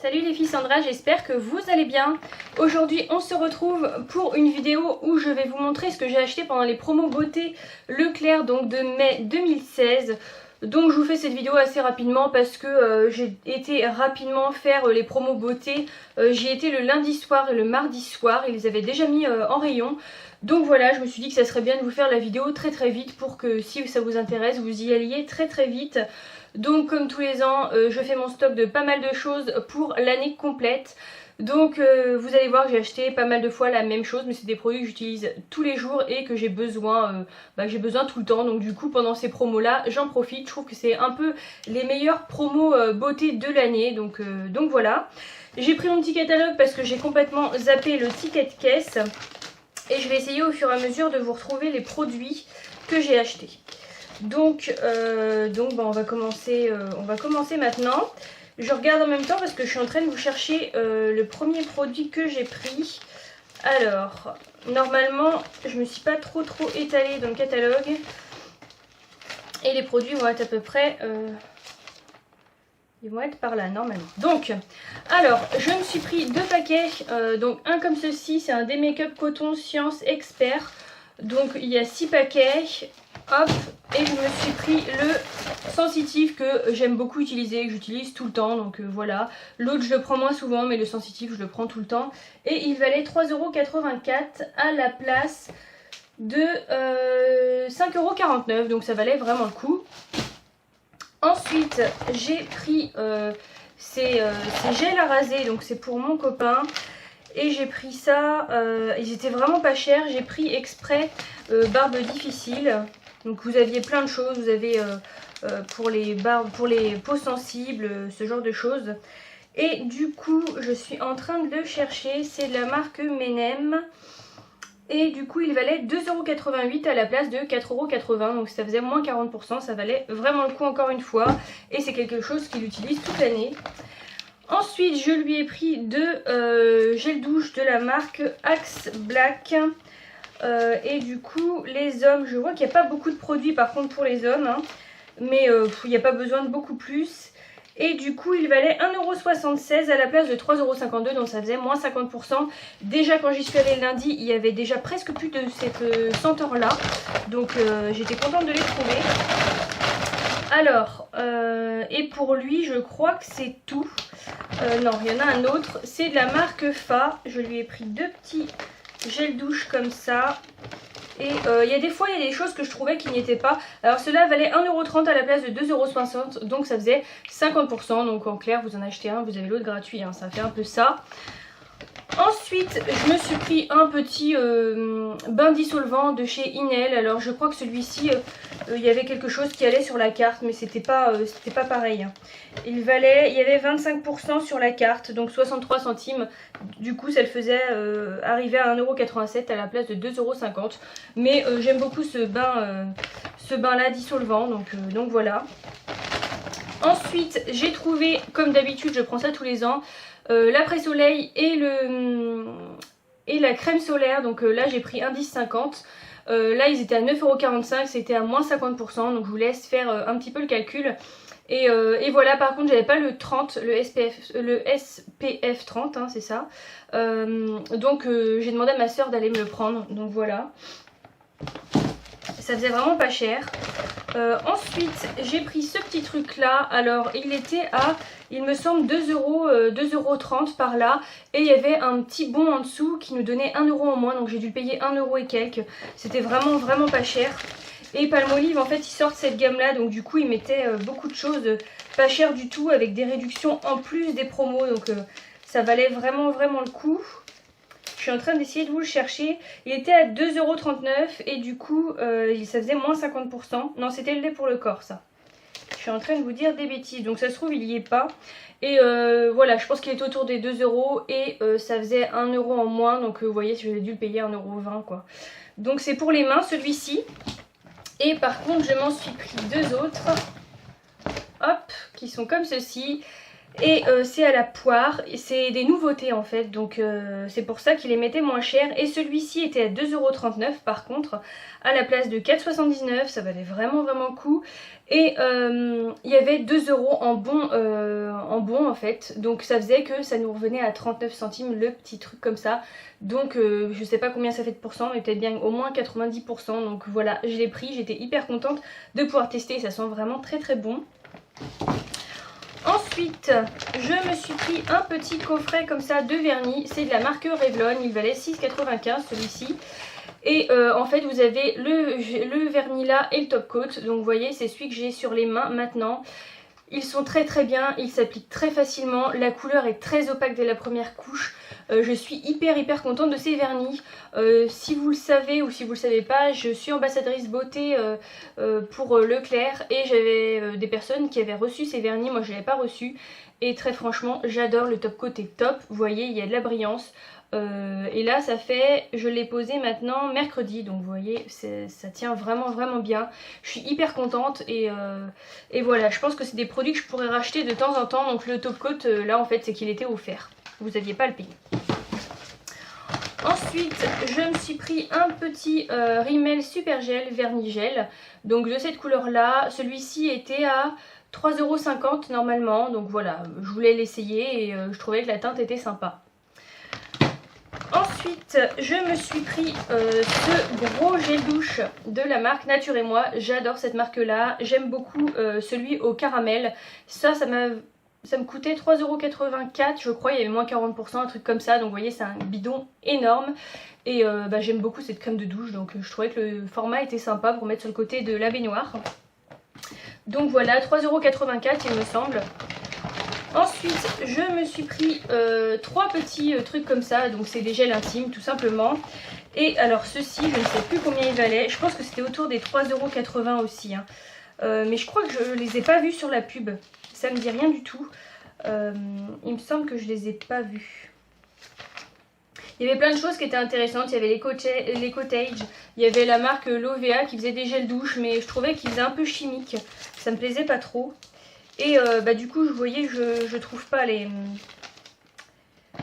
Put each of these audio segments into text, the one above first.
Salut les filles, Sandra, j'espère que vous allez bien. Aujourd'hui on se retrouve pour une vidéo où je vais vous montrer ce que j'ai acheté pendant les promos beauté Leclerc donc de mai 2016. Donc je vous fais cette vidéo assez rapidement parce que j'ai été rapidement faire les promos beauté. J'y étais le lundi soir et le mardi soir, ils les avaient déjà mis en rayon. Donc voilà, je me suis dit que ça serait bien de vous faire la vidéo très vite pour que si ça vous intéresse, vous y alliez très vite. Donc comme tous les ans, je fais mon stock de pas mal de choses pour l'année complète. Donc vous allez voir, j'ai acheté pas mal de fois la même chose, mais c'est des produits que j'utilise tous les jours et que j'ai besoin tout le temps. Donc du coup pendant ces promos là, j'en profite. Je trouve que c'est un peu les meilleurs promos beauté de l'année. Donc voilà. J'ai pris mon petit catalogue parce que j'ai complètement zappé le ticket de caisse. Et je vais essayer au fur et à mesure de vous retrouver les produits que j'ai achetés. Donc on va commencer maintenant. Je regarde en même temps parce que je suis en train de vous chercher le premier produit que j'ai pris. Alors, normalement, je me suis pas trop étalée dans le catalogue. Et les produits vont être à peu près... ils vont être par là normalement. Donc, alors, je me suis pris deux paquets. Donc un comme ceci, c'est un des make-up coton Science Expert. Donc il y a 6 paquets. Hop, et je me suis pris le sensitif que j'aime beaucoup utiliser, que j'utilise tout le temps, donc voilà. L'autre je le prends moins souvent, mais le sensitif je le prends tout le temps. Et il valait 3,84 € à la place de 5,49 €, donc ça valait vraiment le coup. Ensuite, j'ai pris ces gels à raser, donc c'est pour mon copain. Et j'ai pris ça, ils étaient vraiment pas chers, j'ai pris exprès barbe difficile. Donc vous aviez plein de choses, vous avez pour les peaux sensibles, ce genre de choses. Et du coup, je suis en train de le chercher, c'est de la marque Menem. Et du coup, il valait 2,88 € à la place de 4,80 €, donc ça faisait moins 40%, ça valait vraiment le coup encore une fois. Et c'est quelque chose qu'il utilise toute l'année. Ensuite, je lui ai pris deux gels douche de la marque Axe Black. Et du coup, les hommes, je vois qu'il n'y a pas beaucoup de produits par contre pour les hommes. Hein, mais il n'y a pas besoin de beaucoup plus. Et du coup, il valait 1,76 € à la place de 3,52 €, donc ça faisait moins 50%. Déjà, quand j'y suis allée lundi, il y avait déjà presque plus de cette senteur-là. Donc, j'étais contente de les trouver. Alors, et pour lui, je crois que c'est tout. Non, il y en a un autre. C'est de la marque Fa. Je lui ai pris deux petits gels douche comme ça. Et il y a des fois, il y a des choses que je trouvais qui n'y étaient pas. Alors cela valait 1,30 € à la place de 2,60 €. Donc ça faisait 50%. Donc en clair, vous en achetez un, vous avez l'autre gratuit. Hein, ça fait un peu ça. Ensuite, je me suis pris un petit bain dissolvant de chez Inel. Alors je crois que celui-ci, il y avait quelque chose qui allait sur la carte, mais c'était pas pareil. Hein. Il y avait 25% sur la carte, donc 63 centimes. Du coup, ça le faisait arriver à 1,87 € à la place de 2,50 €. Mais j'aime beaucoup ce bain-là dissolvant, donc voilà. Ensuite, j'ai trouvé, comme d'habitude, je prends ça tous les ans, l'après-soleil et la crème solaire. Donc là, j'ai pris 1,10 €. Là, ils étaient à 9,45 €, c'était à moins 50%. Donc je vous laisse faire un petit peu le calcul. Et voilà, par contre, j'avais pas le 30, le SPF 30, hein, c'est ça. Donc j'ai demandé à ma soeur d'aller me le prendre. Donc voilà. Ça faisait vraiment pas cher. Ensuite, j'ai pris ce petit truc là. Alors, il était à, il me semble, 2,30 € par là. Et il y avait un petit bon en dessous qui nous donnait 1 € en moins. Donc, j'ai dû payer 1 € et quelques. C'était vraiment pas cher. Et Palmolive, en fait, ils sortent cette gamme là. Donc, du coup, ils mettaient beaucoup de choses pas chères du tout avec des réductions en plus des promos. Donc, ça valait vraiment le coup. Je suis en train d'essayer de vous le chercher. Il était à 2,39 € et du coup, ça faisait moins 50%. Non, c'était le lait pour le corps, ça. Je suis en train de vous dire des bêtises. Donc ça se trouve, il n'y est pas. Et voilà, je pense qu'il était autour des 2 € et ça faisait 1 € en moins. Donc vous voyez, j'avais dû le payer 1,20 € quoi. Donc c'est pour les mains, celui-ci. Et par contre, je m'en suis pris deux autres. Hop, qui sont comme ceci. Et c'est à la poire, c'est des nouveautés en fait, donc c'est pour ça qu'il les mettait moins cher. Et celui-ci était à 2,39€ par contre, à la place de 4,79€, ça valait vraiment le coup. Et il y avait 2€ en bon en fait, donc ça faisait que ça nous revenait à 39 centimes le petit truc comme ça. Donc je sais pas combien ça fait de pourcents, mais peut-être bien au moins 90%. Donc voilà, je l'ai pris, j'étais hyper contente de pouvoir tester, ça sent vraiment très bon. Ensuite, je me suis pris un petit coffret comme ça de vernis, c'est de la marque Revlon, il valait 6,95€ celui-ci. Et en fait vous avez le vernis là et le top coat, donc vous voyez c'est celui que j'ai sur les mains maintenant. Ils sont très bien, ils s'appliquent très facilement, la couleur est très opaque dès la première couche. Je suis hyper contente de ces vernis. Si vous le savez ou si vous le savez pas, je suis ambassadrice beauté pour Leclerc et j'avais des personnes qui avaient reçu ces vernis, moi je ne l'avais pas reçu. Et très franchement j'adore, le top coat est top, vous voyez il y a de la brillance. Et là ça fait, je l'ai posé maintenant mercredi, donc vous voyez ça tient vraiment bien. Je suis hyper contente et voilà, je pense que c'est des produits que je pourrais racheter de temps en temps. Donc le top coat là en fait c'est qu'il était offert, vous n'aviez pas à le payer. Ensuite je me suis pris un petit Rimmel Super Gel vernis gel, donc de cette couleur là. Celui-ci était à 3,50€ normalement, donc voilà, je voulais l'essayer et je trouvais que la teinte était sympa. Ensuite, je me suis pris ce gros gel douche de la marque Nature et Moi. J'adore cette marque-là. J'aime beaucoup celui au caramel. Ça me coûtait 3,84€ je crois. Il y avait moins 40%, un truc comme ça. Donc vous voyez, c'est un bidon énorme. Et j'aime beaucoup cette crème de douche. Donc je trouvais que le format était sympa pour mettre sur le côté de la baignoire. Donc voilà, 3,84€ il me semble. Ensuite, je me suis pris 3 petits trucs comme ça, donc c'est des gels intimes tout simplement. Et alors ceux-ci, je ne sais plus combien ils valaient, je pense que c'était autour des 3,80€ aussi. Hein. Mais je crois que je les ai pas vus sur la pub, ça me dit rien du tout. Il me semble que je les ai pas vus. Il y avait plein de choses qui étaient intéressantes, il y avait les Cottage, il y avait la marque Lovea qui faisait des gels douche, mais je trouvais qu'ils faisaient un peu chimique, ça me plaisait pas trop. Et du coup, vous voyez, je trouve pas les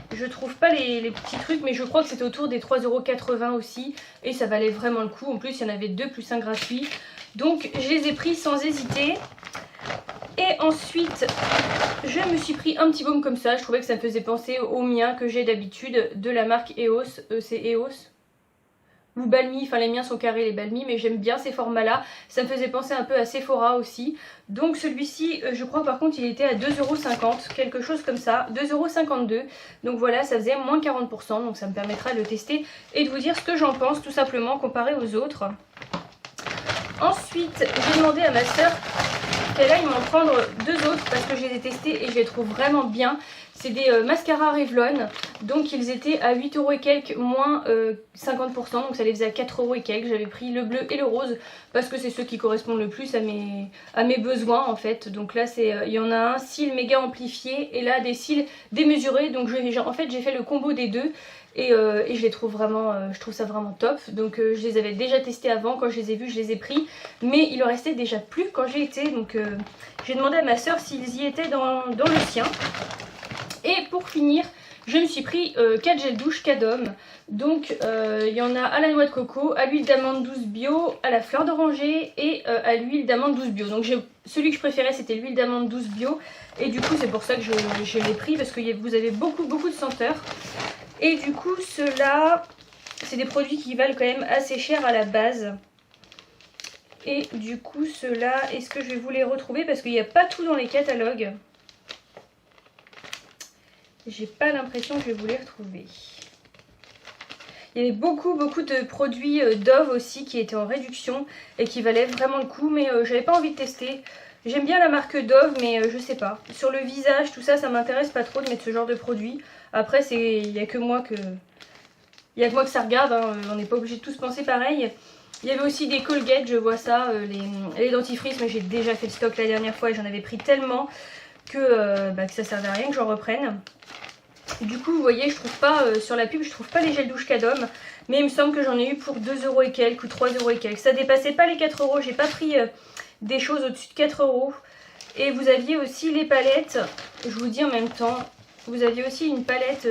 petits trucs, mais je crois que c'était autour des 3,80€ aussi. Et ça valait vraiment le coup. En plus, il y en avait 2 plus 1 gratuit. Donc, je les ai pris sans hésiter. Et ensuite, je me suis pris un petit baume comme ça. Je trouvais que ça me faisait penser au mien que j'ai d'habitude de la marque EOS. C'est EOS ou Balmy, enfin les miens sont carrés les Balmy, mais j'aime bien ces formats là, ça me faisait penser un peu à Sephora aussi. Donc celui-ci, je crois par contre il était à 2,50€, quelque chose comme ça, 2,52€, donc voilà, ça faisait moins 40%, donc ça me permettra de le tester et de vous dire ce que j'en pense tout simplement comparé aux autres. Ensuite, j'ai demandé à ma soeur qu'elle aille m'en prendre 2 autres parce que je les ai testés et je les trouve vraiment bien. C'est des mascaras Revlon, donc ils étaient à 8€ et quelques, moins 50%, donc ça les faisait à 4€ et quelques. J'avais pris le bleu et le rose parce que c'est ceux qui correspondent le plus à mes besoins en fait. Donc là il y en a un cils méga amplifié et là des cils démesurés, donc en fait j'ai fait le combo des deux. Et je les trouve vraiment, je trouve ça vraiment top. Donc je les avais déjà testés avant, quand je les ai vus je les ai pris. Mais il en restait déjà plus quand j'y étais. Donc j'ai demandé à ma soeur s'ils y étaient dans le sien. Et pour finir, je me suis pris 4 gels douche Cadom. Donc il y en a à la noix de coco, à l'huile d'amande douce bio, à la fleur d'oranger et à l'huile d'amande douce bio. Donc celui que je préférais c'était l'huile d'amande douce bio. Et du coup c'est pour ça que je l'ai pris parce que vous avez beaucoup de senteurs. Et du coup ceux-là, c'est des produits qui valent quand même assez cher à la base. Et du coup ceux-là, est-ce que je vais vous les retrouver parce qu'il n'y a pas tout dans les catalogues. J'ai pas l'impression que je vais vous les retrouver. Il y avait beaucoup de produits Dove aussi qui étaient en réduction et qui valaient vraiment le coup, mais j'avais pas envie de tester. J'aime bien la marque Dove, mais je sais pas. Sur le visage, tout ça, ça m'intéresse pas trop de mettre ce genre de produit. Après, il y a que moi que ça regarde, hein. On n'est pas obligé de tous penser pareil. Il y avait aussi des Colgate, je vois ça, les dentifrices, mais j'ai déjà fait le stock la dernière fois et j'en avais pris tellement que ça servait à rien que j'en reprenne. Du coup vous voyez, je trouve pas sur la pub, je trouve pas les gels douche Cadom, mais il me semble que j'en ai eu pour 2€ et quelques ou 3€ et quelques. Ça dépassait pas les 4€, j'ai pas pris des choses au-dessus de 4€. Et vous aviez aussi les palettes, je vous dis en même temps, vous aviez aussi une palette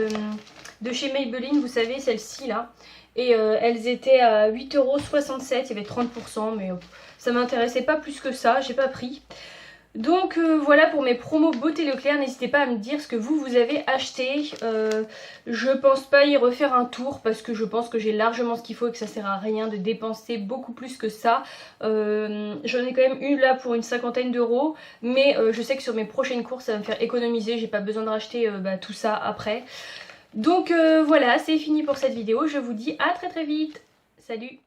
de chez Maybelline, vous savez, celle-ci là. Et elles étaient à 8,67 €, il y avait 30%, mais ça m'intéressait pas plus que ça, j'ai pas pris. Donc voilà pour mes promos Beauté Leclerc, n'hésitez pas à me dire ce que vous avez acheté. Je pense pas y refaire un tour parce que je pense que j'ai largement ce qu'il faut et que ça sert à rien de dépenser beaucoup plus que ça. J'en ai quand même eu là pour une 50aine d'euros, mais je sais que sur mes prochaines courses ça va me faire économiser, j'ai pas besoin de racheter tout ça après. Donc voilà, c'est fini pour cette vidéo, je vous dis à très vite. Salut!